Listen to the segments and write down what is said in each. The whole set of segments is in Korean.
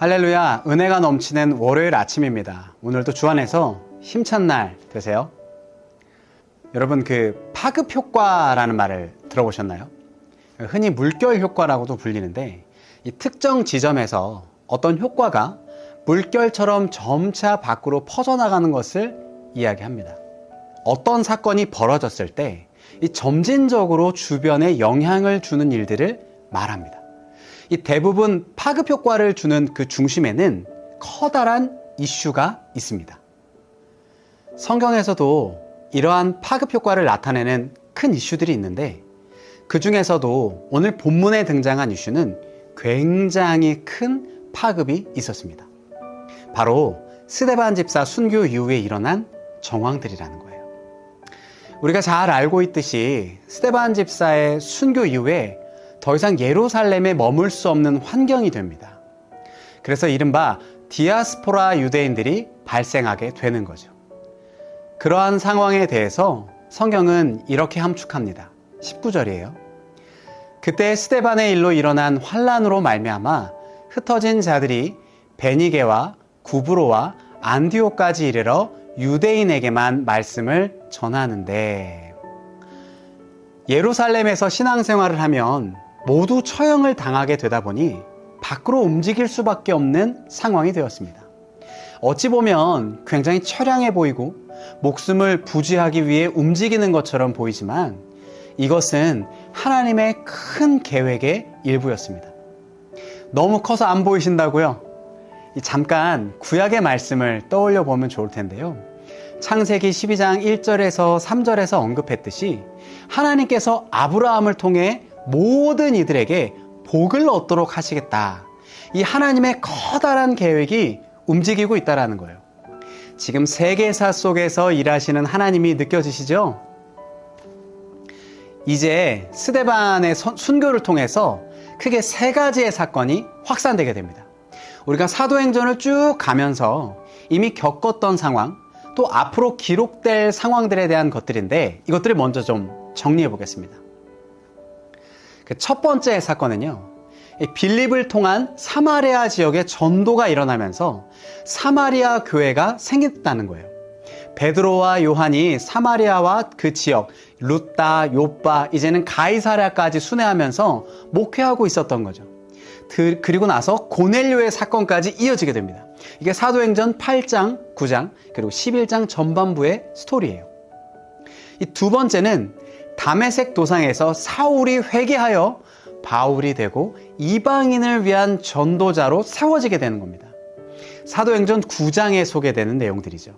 할렐루야, 은혜가 넘치는 월요일 아침입니다. 오늘도 주 안에서 힘찬 날 되세요. 여러분, 파급 효과라는 말을 들어보셨나요? 흔히 물결 효과라고도 불리는데, 이 특정 지점에서 어떤 효과가 물결처럼 점차 밖으로 퍼져나가는 것을 이야기합니다. 어떤 사건이 벌어졌을 때 이 점진적으로 주변에 영향을 주는 일들을 말합니다. 이 대부분 파급 효과를 주는 그 중심에는 커다란 이슈가 있습니다. 성경에서도 이러한 파급 효과를 나타내는 큰 이슈들이 있는데, 그 중에서도 오늘 본문에 등장한 이슈는 굉장히 큰 파급이 있었습니다. 바로 스데반 집사 순교 이후에 일어난 정황들이라는 거예요. 우리가 잘 알고 있듯이 스데반 집사의 순교 이후에 더 이상 예루살렘에 머물 수 없는 환경이 됩니다. 그래서 이른바 디아스포라 유대인들이 발생하게 되는 거죠. 그러한 상황에 대해서 성경은 이렇게 함축합니다. 19절이에요. 그때 스데반의 일로 일어난 환란으로 말미암아 흩어진 자들이 베니게와 구브로와 안디옥까지 이르러 유대인에게만 말씀을 전하는데, 예루살렘에서 신앙생활을 하면 모두 처형을 당하게 되다 보니 밖으로 움직일 수밖에 없는 상황이 되었습니다. 어찌 보면 굉장히 처량해 보이고 목숨을 부지하기 위해 움직이는 것처럼 보이지만 이것은 하나님의 큰 계획의 일부였습니다. 너무 커서 안 보이신다고요? 잠깐 구약의 말씀을 떠올려 보면 좋을 텐데요. 창세기 12장 1절에서 3절에서 언급했듯이 하나님께서 아브라함을 통해 모든 이들에게 복을 얻도록 하시겠다. 이 하나님의 커다란 계획이 움직이고 있다는 거예요. 지금 세계사 속에서 일하시는 하나님이 느껴지시죠? 이제 스데반의 순교를 통해서 크게 세 가지의 사건이 확산되게 됩니다. 우리가 사도행전을 쭉 가면서 이미 겪었던 상황, 또 앞으로 기록될 상황들에 대한 것들인데, 이것들을 먼저 좀 정리해 보겠습니다. 첫 번째 사건은요, 빌립을 통한 사마리아 지역에 전도가 일어나면서 사마리아 교회가 생겼다는 거예요. 베드로와 요한이 사마리아와 그 지역 룻다, 요빠, 이제는 가이사랴까지 순회하면서 목회하고 있었던 거죠. 그리고 나서 고넬료의 사건까지 이어지게 됩니다. 이게 사도행전 8장, 9장, 그리고 11장 전반부의 스토리예요. 이 두 번째는 다메섹 도상에서 사울이 회개하여 바울이 되고 이방인을 위한 전도자로 세워지게 되는 겁니다. 사도행전 9장에 소개되는 내용들이죠.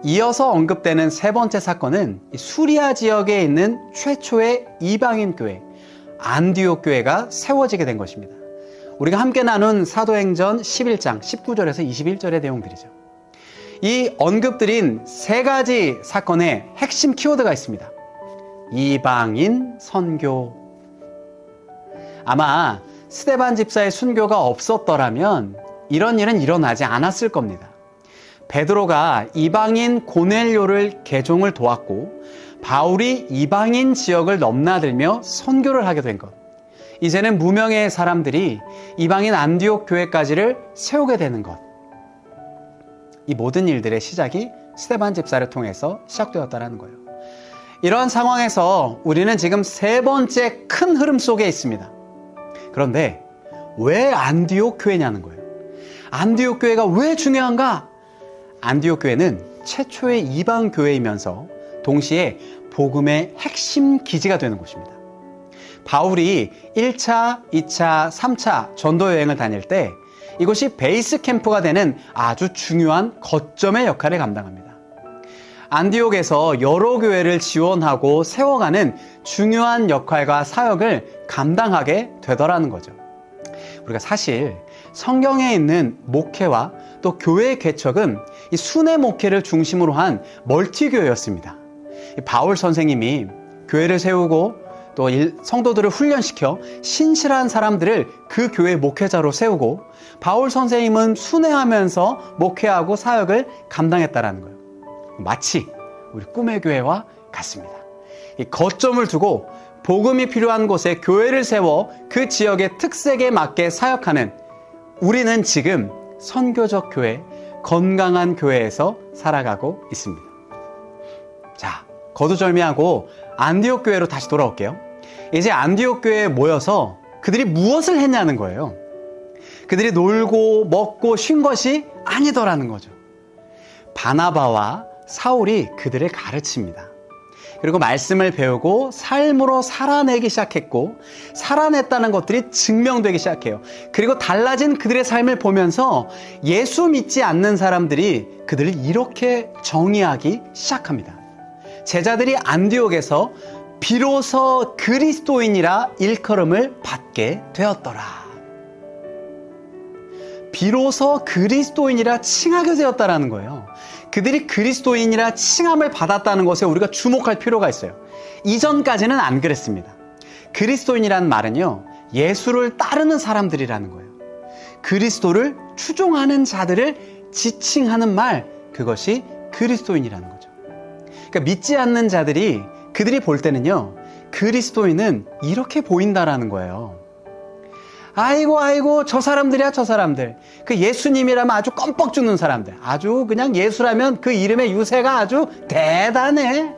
이어서 언급되는 세 번째 사건은 수리아 지역에 있는 최초의 이방인 교회, 안디옥 교회가 세워지게 된 것입니다. 우리가 함께 나눈 사도행전 11장 19절에서 21절의 내용들이죠. 이 언급드린 세 가지 사건의 핵심 키워드가 있습니다. 이방인 선교. 아마 스데반 집사의 순교가 없었더라면 이런 일은 일어나지 않았을 겁니다. 베드로가 이방인 고넬료를 개종을 도왔고 바울이 이방인 지역을 넘나들며 선교를 하게 된 것. 이제는 무명의 사람들이 이방인 안디옥 교회까지를 세우게 되는 것. 이 모든 일들의 시작이 스데반 집사를 통해서 시작되었다는 거예요. 이러한 상황에서 우리는 지금 세 번째 큰 흐름 속에 있습니다. 그런데 왜 안디옥 교회냐는 거예요. 안디옥 교회가 왜 중요한가? 안디옥 교회는 최초의 이방 교회이면서 동시에 복음의 핵심 기지가 되는 곳입니다. 바울이 1차, 2차, 3차 전도 여행을 다닐 때 이곳이 베이스 캠프가 되는 아주 중요한 거점의 역할을 감당합니다. 안디옥에서 여러 교회를 지원하고 세워가는 중요한 역할과 사역을 감당하게 되더라는 거죠. 우리가 사실 성경에 있는 목회와 또 교회의 개척은 이 순회 목회를 중심으로 한 멀티교회였습니다. 바울 선생님이 교회를 세우고 또 성도들을 훈련시켜 신실한 사람들을 그 교회 목회자로 세우고, 바울 선생님은 순회하면서 목회하고 사역을 감당했다라는 거예요. 마치 우리 꿈의 교회와 같습니다. 이 거점을 두고 복음이 필요한 곳에 교회를 세워 그 지역의 특색에 맞게 사역하는 우리는 지금 선교적 교회, 건강한 교회에서 살아가고 있습니다. 자, 거두절미하고 안디옥 교회로 다시 돌아올게요. 이제 안디옥 교회에 모여서 그들이 무엇을 했냐는 거예요. 그들이 놀고 먹고 쉰 것이 아니더라는 거죠. 바나바와 사울이 그들을 가르칩니다. 그리고 말씀을 배우고 삶으로 살아내기 시작했고, 살아냈다는 것들이 증명되기 시작해요. 그리고 달라진 그들의 삶을 보면서 예수 믿지 않는 사람들이 그들을 이렇게 정의하기 시작합니다. 제자들이 안디옥에서 비로소 그리스도인이라 일컬음을 받게 되었더라. 비로소 그리스도인이라 칭하게 되었다라는 거예요. 그들이 그리스도인이라 칭함을 받았다는 것에 우리가 주목할 필요가 있어요. 이전까지는 안 그랬습니다. 그리스도인이라는 말은요, 예수를 따르는 사람들이라는 거예요. 그리스도를 추종하는 자들을 지칭하는 말, 그것이 그리스도인이라는 거죠. 그러니까 믿지 않는 자들이 그들이 볼 때는요, 그리스도인은 이렇게 보인다라는 거예요. 아이고 저 사람들이야, 저 사람들. 그 예수님이라면 아주 껌뻑 죽는 사람들. 아주 그냥 예수라면 그 이름의 유세가 아주 대단해.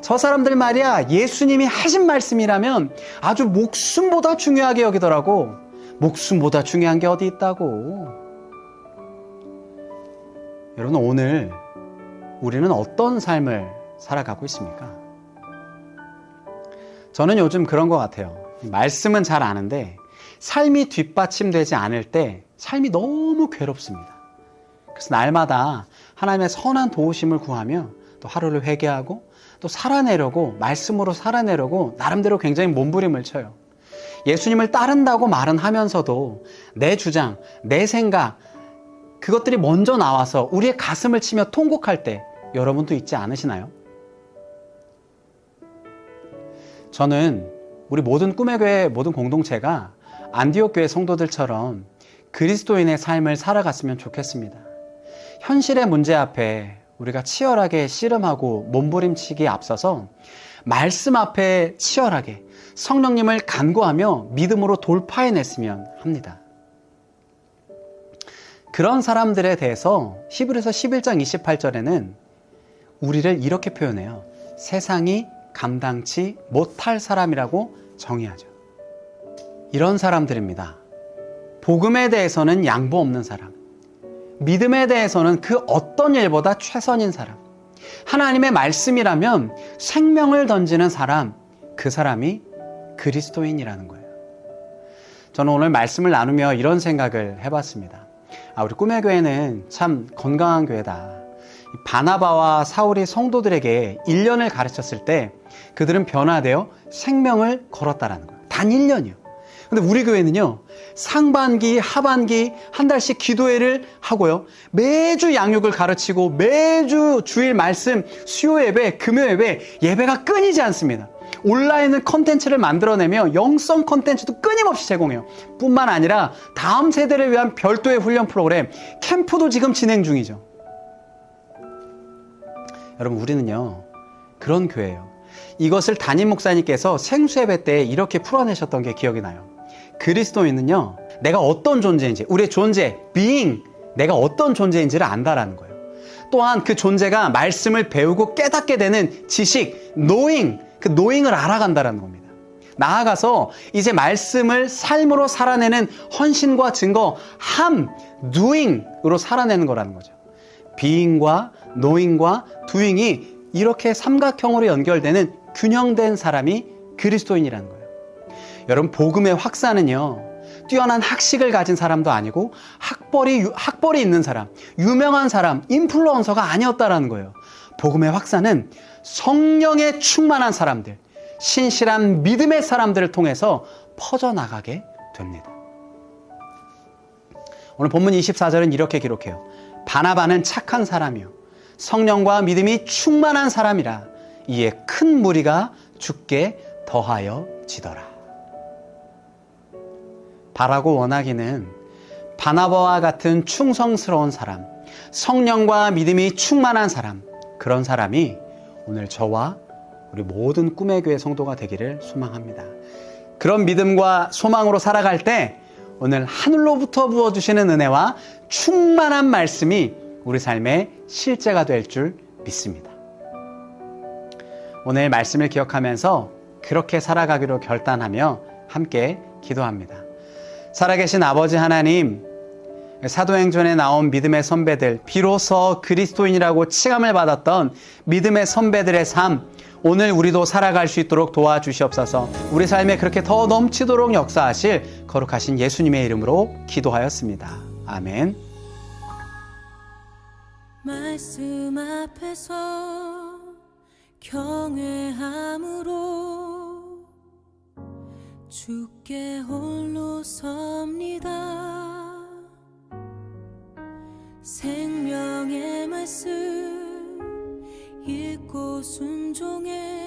저 사람들 말이야, 예수님이 하신 말씀이라면 아주 목숨보다 중요하게 여기더라고. 목숨보다 중요한 게 어디 있다고. 여러분, 오늘 우리는 어떤 삶을 살아가고 있습니까? 저는 요즘 그런 것 같아요. 말씀은 잘 아는데 삶이 뒷받침되지 않을 때 삶이 너무 괴롭습니다. 그래서 날마다 하나님의 선한 도우심을 구하며 또 하루를 회개하고 또 살아내려고, 말씀으로 살아내려고 나름대로 굉장히 몸부림을 쳐요. 예수님을 따른다고 말은 하면서도 내 주장, 내 생각, 그것들이 먼저 나와서 우리의 가슴을 치며 통곡할 때 여러분도 있지 않으시나요? 저는 우리 모든 꿈의 교회 모든 공동체가 안디옥 교회 성도들처럼 그리스도인의 삶을 살아갔으면 좋겠습니다. 현실의 문제 앞에 우리가 치열하게 씨름하고 몸부림치기에 앞서서 말씀 앞에 치열하게 성령님을 간구하며 믿음으로 돌파해냈으면 합니다. 그런 사람들에 대해서 히브리서 11장 28절에는 우리를 이렇게 표현해요. 세상이 감당치 못할 사람이라고 정의하죠. 이런 사람들입니다. 복음에 대해서는 양보 없는 사람, 믿음에 대해서는 그 어떤 일보다 최선인 사람, 하나님의 말씀이라면 생명을 던지는 사람, 그 사람이 그리스도인이라는 거예요. 저는 오늘 말씀을 나누며 이런 생각을 해봤습니다. 우리 꿈의 교회는 참 건강한 교회다. 바나바와 사울이 성도들에게 1년을 가르쳤을 때 그들은 변화되어 생명을 걸었다라는 거예요. 단 1년이요. 근데 우리 교회는요, 상반기, 하반기 한 달씩 기도회를 하고요, 매주 양육을 가르치고 매주 주일 말씀, 수요 예배, 금요 예배, 예배가 끊이지 않습니다. 온라인은 컨텐츠를 만들어내며 영성 컨텐츠도 끊임없이 제공해요. 뿐만 아니라 다음 세대를 위한 별도의 훈련 프로그램, 캠프도 지금 진행 중이죠. 여러분, 우리는요, 그런 교회예요. 이것을 담임 목사님께서 생수예배 때 이렇게 풀어내셨던 게 기억이 나요. 그리스도인은요, 내가 어떤 존재인지, 우리의 존재, being, 내가 어떤 존재인지를 안다라는 거예요. 또한 그 존재가 말씀을 배우고 깨닫게 되는 지식, knowing, 그 knowing을 알아간다라는 겁니다. 나아가서 이제 말씀을 삶으로 살아내는 헌신과 증거, doing으로 살아내는 거라는 거죠. being과 knowing과 doing이 이렇게 삼각형으로 연결되는 균형된 사람이 그리스도인이라는 거예요. 여러분, 복음의 확산은요, 뛰어난 학식을 가진 사람도 아니고 학벌이 있는 사람, 유명한 사람, 인플루언서가 아니었다라는 거예요. 복음의 확산은 성령에 충만한 사람들, 신실한 믿음의 사람들을 통해서 퍼져나가게 됩니다. 오늘 본문 24절은 이렇게 기록해요. 바나바는 착한 사람이요 성령과 믿음이 충만한 사람이라 이에 큰 무리가 주께 더하여 지더라. 바라고 원하기는 바나바와 같은 충성스러운 사람, 성령과 믿음이 충만한 사람, 그런 사람이 오늘 저와 우리 모든 꿈의 교회 성도가 되기를 소망합니다. 그런 믿음과 소망으로 살아갈 때 오늘 하늘로부터 부어주시는 은혜와 충만한 말씀이 우리 삶의 실제가 될 줄 믿습니다. 오늘 말씀을 기억하면서 그렇게 살아가기로 결단하며 함께 기도합니다. 살아계신 아버지 하나님, 사도행전에 나온 믿음의 선배들, 비로소 그리스도인이라고 칭함을 받았던 믿음의 선배들의 삶, 오늘 우리도 살아갈 수 있도록 도와주시옵소서. 우리 삶에 그렇게 더 넘치도록 역사하실 거룩하신 예수님의 이름으로 기도하였습니다. 아멘. 말씀 앞에서 경외함으로 주께 홀로 섭니다. 생명의 말씀 읽고 순종해